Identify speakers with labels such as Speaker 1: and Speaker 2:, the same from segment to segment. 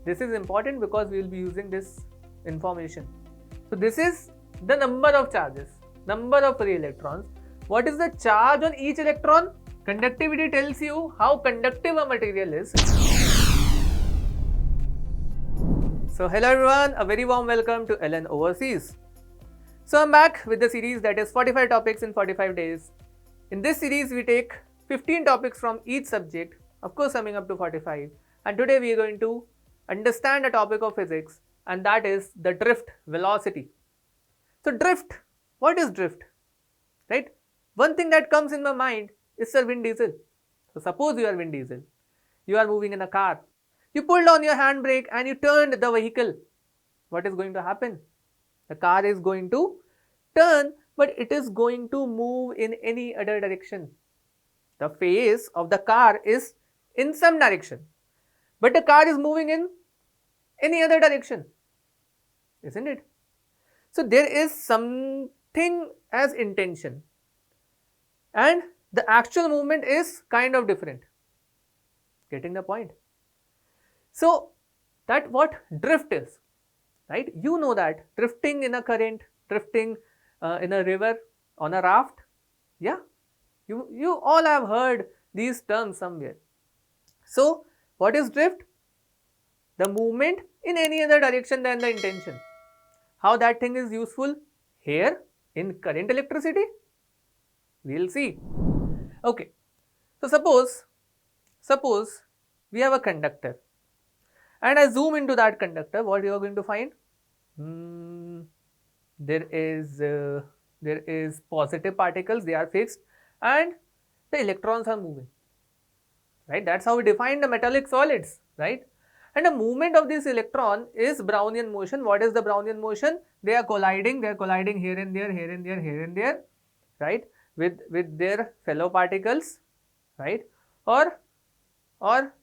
Speaker 1: This is important because we will be using this information. So this is the number of charges, number of free electrons. What is the charge on each electron? Conductivity tells you how conductive a material is. So hello everyone, a very warm welcome to LN Overseas. So I'm back with the series that is 45 topics in 45 days. In this series we take 15 topics from each subject, of course summing up to 45. And today we are going to understand a topic of physics, and that is the drift velocity. So drift, what is drift? Right? One thing that comes in my mind is Sir Vin Diesel. So suppose you are Vin Diesel, you are moving in a car, you pulled on your handbrake and you turned the vehicle. What is going to happen? The car is going to turn, but it is going to move in any other direction. The face of the car is in some direction, but the car is moving in any other direction, isn't it? So there is something as intention, and the actual movement is kind of different. Getting the point? So that what drift is, right? You know that drifting in a current, drifting in a river, on a raft. Yeah, you all have heard these terms somewhere. So what is drift? The movement in any other direction than the intention. How that thing is useful here in current electricity? We'll see. Okay, so suppose we have a conductor, and I zoom into that conductor. What you are going to find? There is positive particles, they are fixed, and the electrons are moving. Right? That's how we define the metallic solids, right? And the movement of this electron is Brownian motion. What is the Brownian motion? They are colliding here and there, here and there, here and there, right? With their fellow particles, right? Or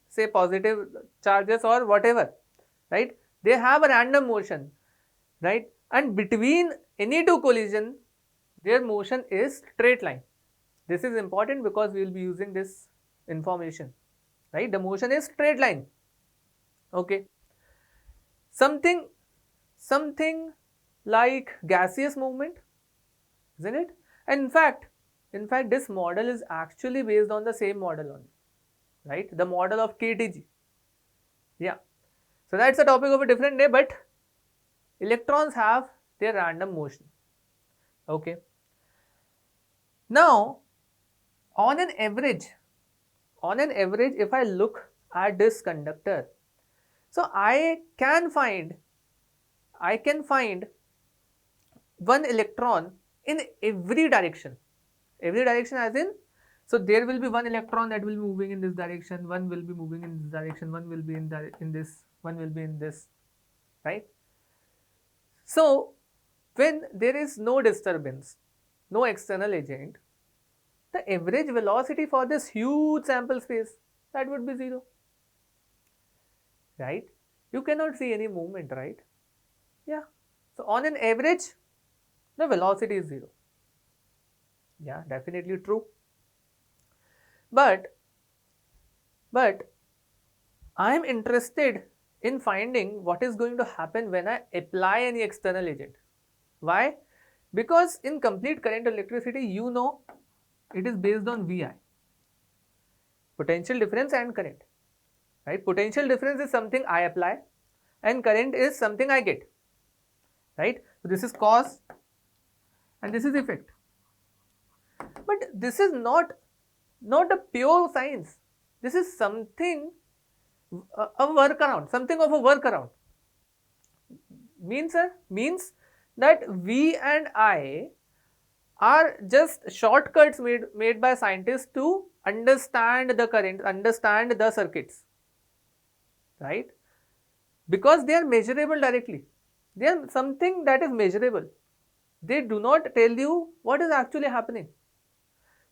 Speaker 1: say positive charges or whatever, right? They have a random motion, right? And between any two collision, their motion is straight line. This is important because we will be using this information, right? The motion is straight line. Okay, something like gaseous movement, isn't it? And in fact this model is actually based on the same model only, right? The model of KTG. Yeah, so that's a topic of a different day, but electrons have their random motion. Okay, now on an average, if I look at this conductor, so I can find one electron in every direction as in, so there will be one electron that will be moving in this direction, one will be moving in this direction, one will be in this, one will be in this, right? So when there is no disturbance, no external agent, the average velocity for this huge sample space, that would be 0. Right? You cannot see any movement, right? Yeah. So on an average, the velocity is 0. Yeah, definitely true. But I am interested in finding what is going to happen when I apply any external agent. Why? Because in complete current electricity, you know, it is based on VI, potential difference and current. Right? Potential difference is something I apply and current is something I get, right? So this is cause and this is effect. But this is not a pure science. This is something, a workaround, something of a workaround. Means that we and I are just shortcuts made by scientists to understand the current, understand the circuits. Right? Because they are measurable directly. They are something that is measurable. They do not tell you what is actually happening.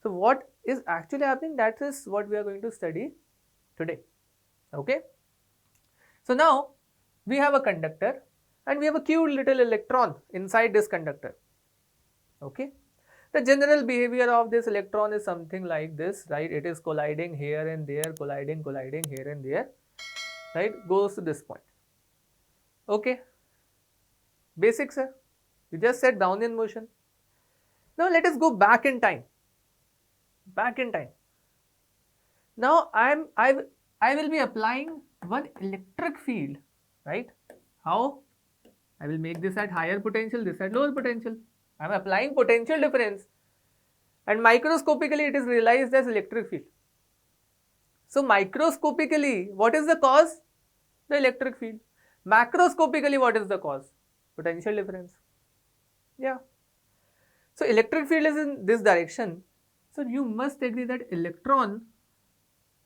Speaker 1: So what is actually happening, that is what we are going to study today. Okay. So now we have a conductor and we have a cute little electron inside this conductor. Okay. The general behavior of this electron is something like this, right? It is colliding here and there, colliding here and there, right? Goes to this point. Okay, basics hai. You just said Brownian motion. Now let us go back in time. Back in time. Now I will be applying one electric field, right? How? I will make this at higher potential, this at lower potential. I am applying potential difference, and microscopically it is realized as electric field. So microscopically, what is the cause? The electric field. Macroscopically, what is the cause? Potential difference. Yeah. So electric field is in this direction. So you must agree that electron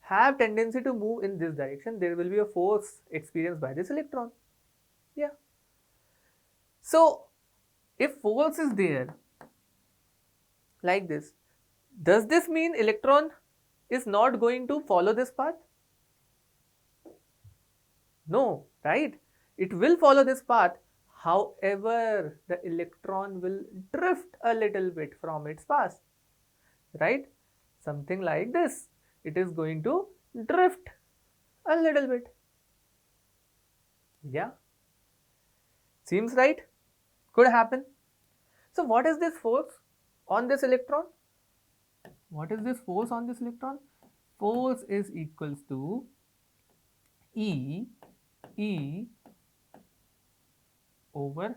Speaker 1: have tendency to move in this direction. There will be a force experienced by this electron. Yeah. So if force is there like this, does this mean electron is not going to follow this path? No, right? It will follow this path. However, the electron will drift a little bit from its path, right? Something like this. It is going to drift a little bit. Yeah. Seems right? Could happen. So what is this force on this electron? What is this force on this electron? Force is equals to E over,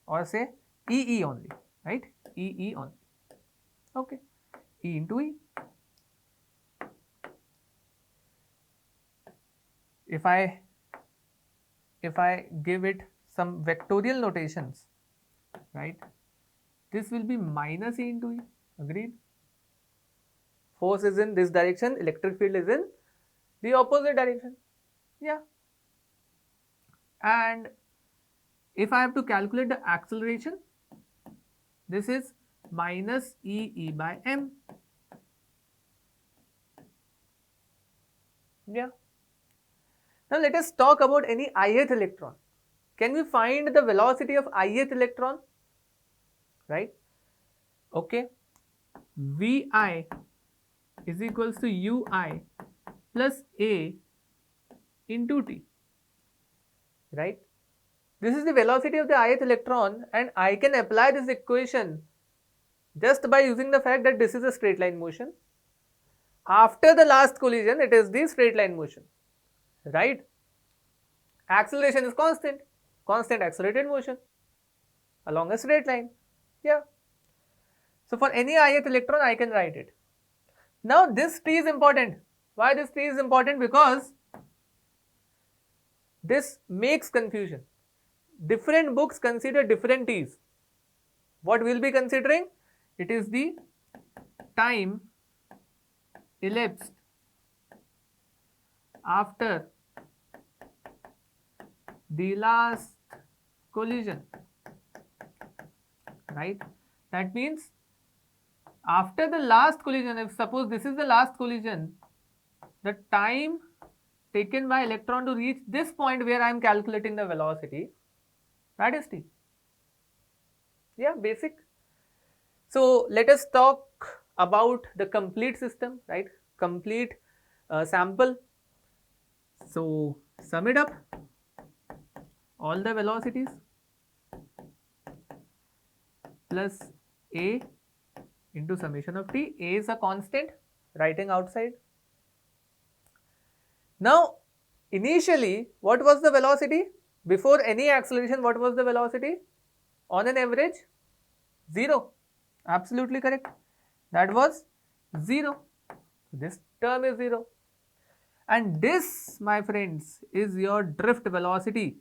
Speaker 1: or say E only, right? E only. Okay. E into E. If I give it some vectorial notations, right? This will be minus E into E. Agreed? Force is in this direction, electric field is in the opposite direction. Yeah. And if I have to calculate the acceleration, this is minus E by m. Yeah. Now let us talk about any ith electron. Can we find the velocity of ith electron? Right? Okay. Vi is equals to ui plus a into t. Right? This is the velocity of the ith electron, and I can apply this equation just by using the fact that this is a straight line motion. After the last collision, it is the straight line motion, right? Acceleration is constant accelerated motion along a straight line. Yeah. So for any ith electron, I can write it. Now this t is important. Why this t is important? Because this makes confusion. Different books consider different t's. What we'll be considering? It is the time elapsed after the last collision, right? That means after the last collision, if suppose this is the last collision, the time taken by electron to reach this point where I am calculating the velocity, that is t. Yeah, basic. So let us talk about the complete system, right? Complete sample. So sum it up, all the velocities plus a into summation of t. A is a constant, writing outside. Now initially what was the velocity? Before any acceleration, what was the velocity? On an average, 0. Absolutely correct. That was 0. This term is 0. And this, my friends, is your drift velocity.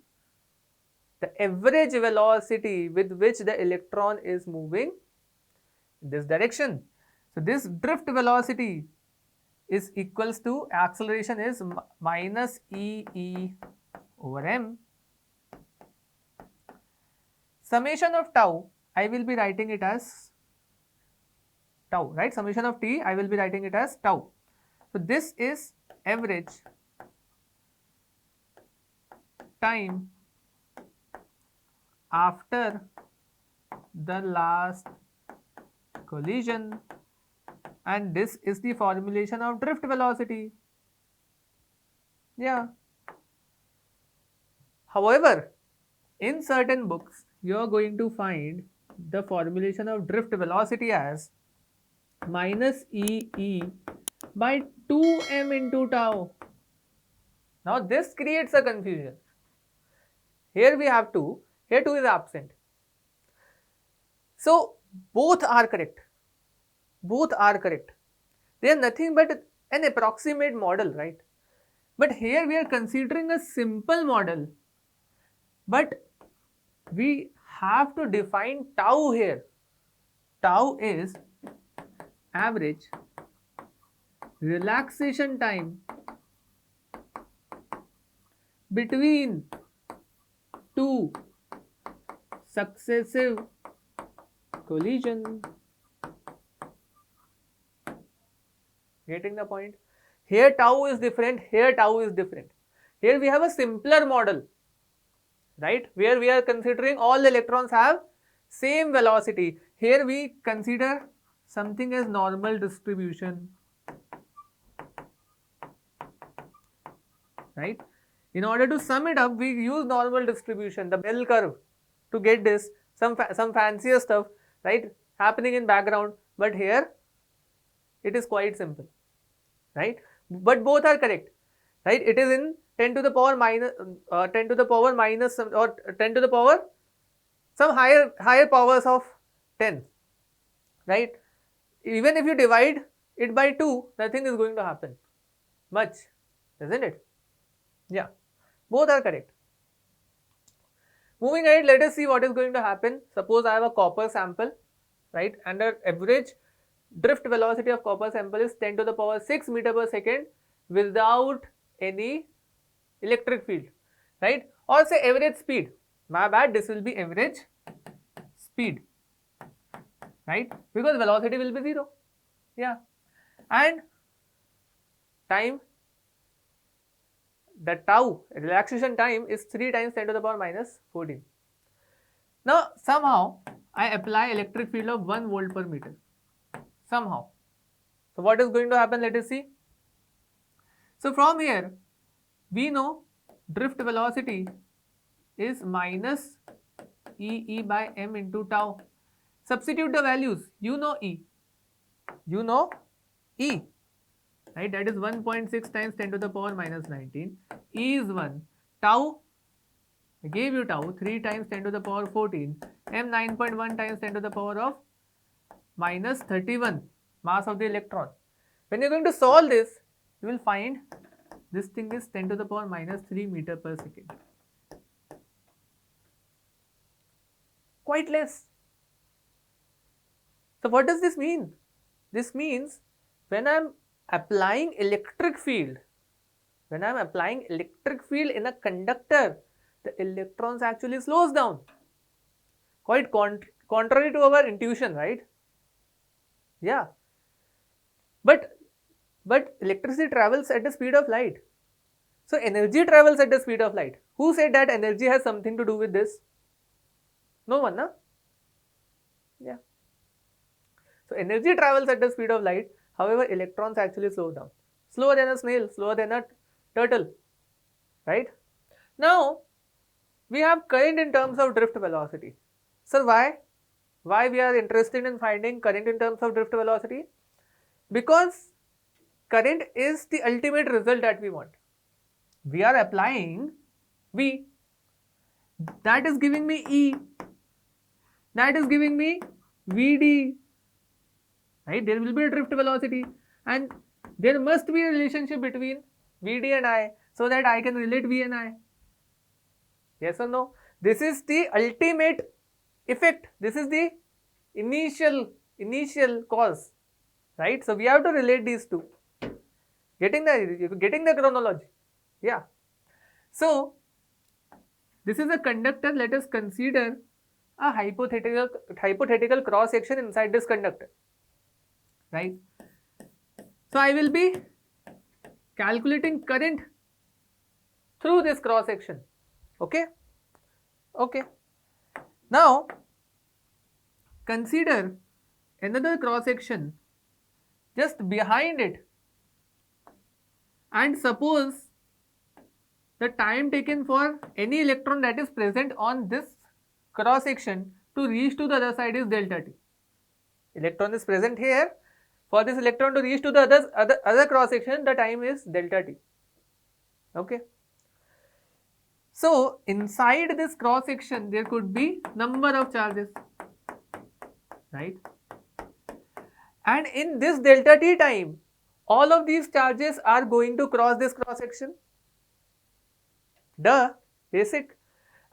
Speaker 1: The average velocity with which the electron is moving in this direction. So this drift velocity is equals to acceleration is minus E over m. Summation of tau, I will be writing it as tau, right? Summation of t, I will be writing it as tau. So this is average time after the last collision, and this is the formulation of drift velocity. Yeah. However, In certain books, you are going to find the formulation of drift velocity as minus E by 2m into tau. Now this creates a confusion. Here we have 2, here 2 is absent. So both are correct. Both are correct. They are nothing but an approximate model, right? But here we are considering a simple model. But we have to define tau here. Tau is average relaxation time between two successive collisions. Getting the point? Here tau is different, here tau is different. Here we have a simpler model, right? Where we are considering all the electrons have same velocity. Here we consider something as normal distribution, right? In order to sum it up, we use normal distribution, the bell curve, to get this, some fancier stuff, right, happening in background. But here it is quite simple, right? But both are correct, right? It is in 10 to the power minus 10 to the power minus some, or 10 to the power some higher powers of 10, right? Even if you divide it by 2, nothing is going to happen much, isn't it? Yeah, both are correct. Moving ahead, let us see what is going to happen. Suppose I have a copper sample, right, and the average drift velocity of copper sample is 10 to the power 6 meter per second without any electric field, right? Or say average speed. My bad, this will be average speed, right? Because velocity will be 0. Yeah. And time, the tau, relaxation time, is 3 times 10 to the power minus 14. Now, somehow I apply electric field of 1 volt per meter. Somehow. So what is going to happen? Let us see. So from here, we know drift velocity is minus E by m into tau. Substitute the values. You know E. You know E. Right? That is 1.6 times 10 to the power minus 19. E is 1. Tau, I gave you tau, 3 times 10 to the power 14. M 9.1 times 10 to the power of minus 31, mass of the electron. When you are going to solve this, you will find this thing is 10 to the power minus 3 meter per second. Quite less. So what does this mean? This means when I am applying electric field, in a conductor, the electrons actually slows down. Quite contrary to our intuition, right? Yeah. But electricity travels at the speed of light. So energy travels at the speed of light. Who said that energy has something to do with this? No one, no? Yeah. So energy travels at the speed of light. However, electrons actually slow down. Slower than a snail, slower than a turtle, right? Now, we have current in terms of drift velocity. So why we are interested in finding current in terms of drift velocity? Because current is the ultimate result that we want. We are applying V, that is giving me E, that is giving me Vd, right? There will be a drift velocity and there must be a relationship between Vd and I so that I can relate V and I. Yes or no? This is the ultimate effect. This is the initial cause, right? So we have to relate these two. Getting the chronology. Yeah. So this is a conductor. Let us consider a hypothetical cross section inside this conductor, right? So I will be calculating current through this cross section. Okay. Now consider another cross section just behind it, and suppose the time taken for any electron that is present on this cross section to reach to the other side is delta t. Electron is present here. For this electron to reach to the other cross section, the time is delta t. Okay. So inside this cross section, there could be number of charges, right? And in this delta t time, all of these charges are going to cross this cross section. Duh, basic.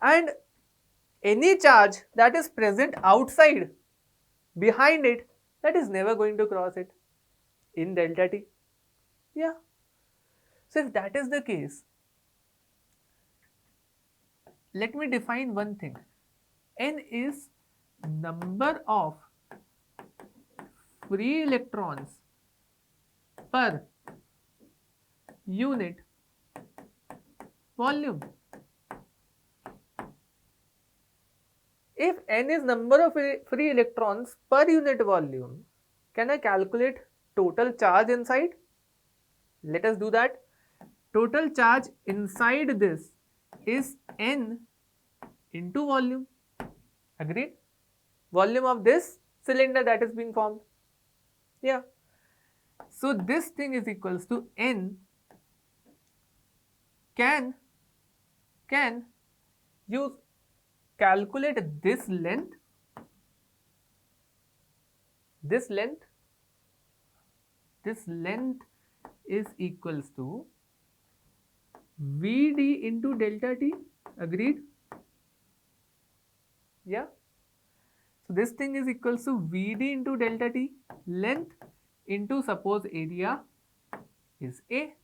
Speaker 1: And any charge that is present outside, behind it, that is never going to cross it in delta t. Yeah. So if that is the case, let me define one thing. N is number of free electrons per unit volume. If N is number of free electrons per unit volume, can I calculate total charge inside? Let us do that. Total charge inside this is N into volume. Agreed? Volume of this cylinder that is being formed. Yeah. So this thing is equals to N. Can you calculate this length? This length is equals to Vd into delta t. Agreed? Yeah. So this thing is equals to Vd into delta t, length into suppose area is A.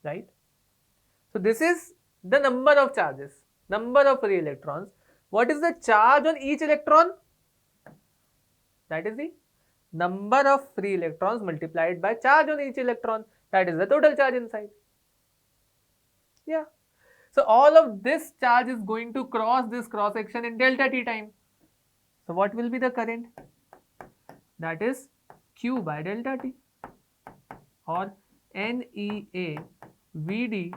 Speaker 1: Right? So this is the number of charges, number of free electrons. What is the charge on each electron? That is the number of free electrons multiplied by charge on each electron. That is the total charge inside. Yeah. So all of this charge is going to cross this cross section in delta t time. So what will be the current? That is Q by delta t, or NEA Vd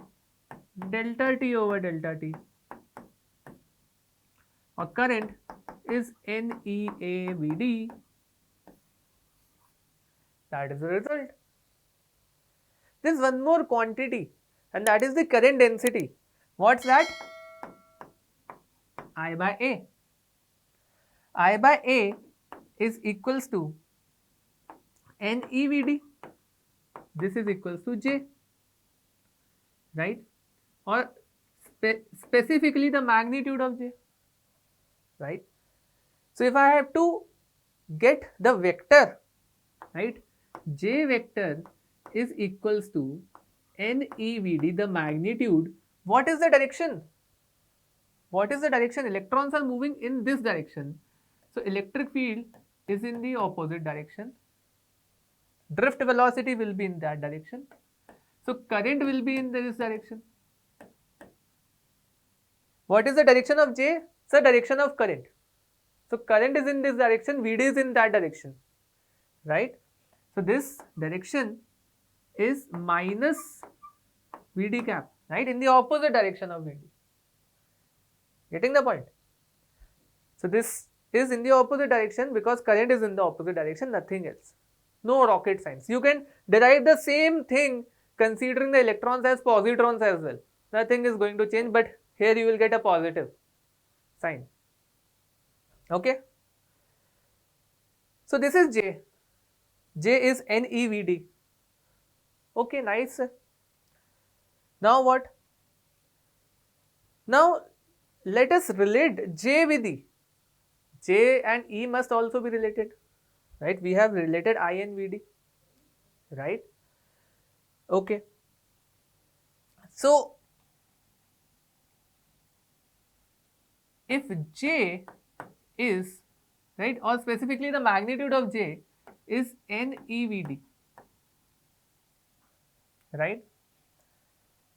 Speaker 1: delta t over delta t, or current is NEA Vd. That is the result. There is one more quantity, and that is the current density. What's that? I by A. I by A is equals to NEVD. This is equals to J, right? Or specifically the magnitude of J, right? So if I have to get the vector, right, J vector is equals to NEVD, the magnitude. What is the direction? What is the direction? Electrons are moving in this direction. So electric field is in the opposite direction. Drift velocity will be in that direction. So current will be in this direction. What is the direction of J? It's the direction of current. So current is in this direction, Vd is in that direction, right? So this direction is minus Vd cap, right? In the opposite direction of Vd. Getting the point? So this is in the opposite direction because current is in the opposite direction, nothing else. No rocket science. You can derive the same thing considering the electrons as positrons as well. Nothing is going to change, but here you will get a positive sign. Okay. So this is J. J is NEVD. Okay, nice. Now what? Now let us relate J with E. J and E must also be related, right? We have related I and Vd, right? Okay. So if J is, right, or specifically the magnitude of J is NEVD, right,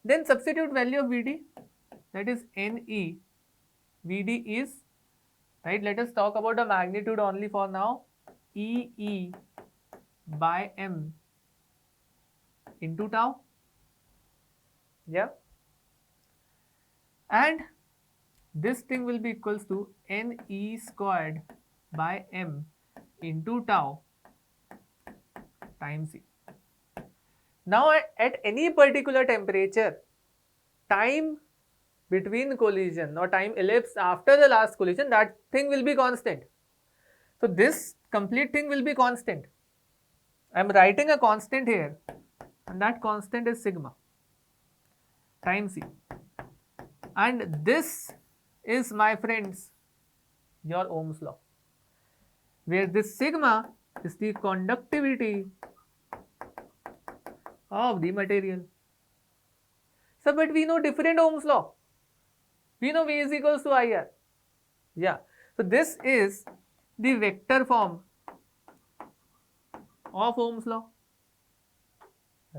Speaker 1: then substitute value of Vd, that is NE, Vd is, right, let us talk about the magnitude only for now, EE by M into tau. Yeah. And this thing will be equals to NE squared by M into tau times C. Now at any particular temperature, time between collision or time elapsed after the last collision, that thing will be constant. So this complete thing will be constant. I am writing a constant here, and that constant is sigma times C. And this is, my friends, your Ohm's law, where this sigma is the conductivity of the material. So, but we know different Ohm's law. We know V is equals to IR. Yeah. So, this is the vector form of Ohm's law,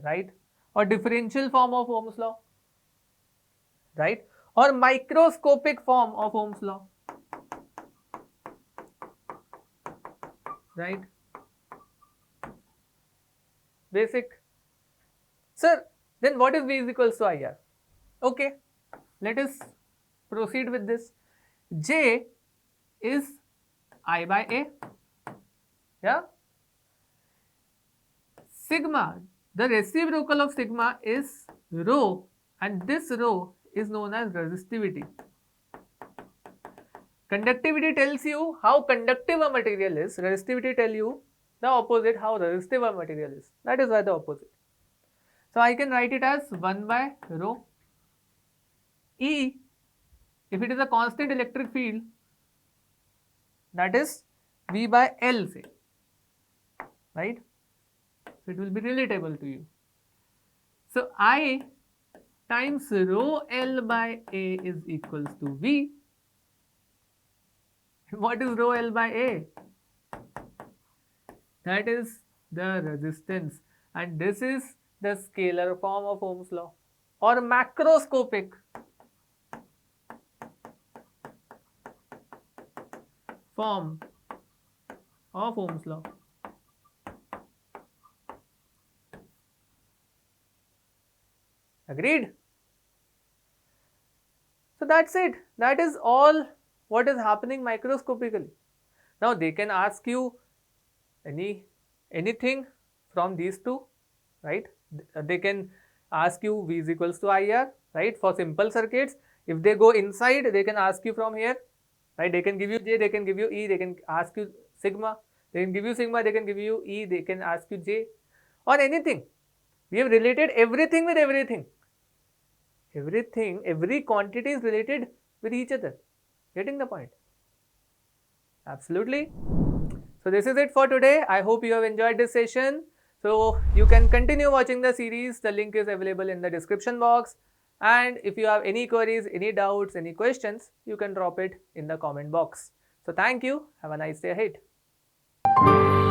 Speaker 1: right? Or differential form of Ohm's law, right? Or microscopic form of Ohm's law, right? Basic. Sir, then what is V is equals to IR? Okay, let us proceed with this. J is I by A. Yeah. Sigma, the reciprocal of sigma is rho, and this rho is known as resistivity. Conductivity tells you how conductive a material is. Resistivity tells you the opposite, how resistive a material is. That is why the opposite. So I can write it as 1 by rho E. If it is a constant electric field, that is V by L, say, right? So it will be relatable to you. So I times rho L by A is equals to V. What is rho L by A? That is the resistance, and this is the scalar form of Ohm's law, or macroscopic form of Ohm's law. Agreed? So that's it. That is all what is happening microscopically. Now they can ask you anything from these two, right? They can ask you V is equals to IR, right? For simple circuits, if they go inside, they can ask you from here, right? They can give you J, they can give you E, they can ask you sigma, they can give you sigma, they can give you E, they can ask you J, or anything. We have related everything with everything. Everything, every quantity is related with each other. Getting the point? Absolutely. So this is it for today. I hope you have enjoyed this session. So you can continue watching the series. The link is available in the description box. And if you have any queries, any doubts, any questions, you can drop it in the comment box. So thank you. Have a nice day ahead.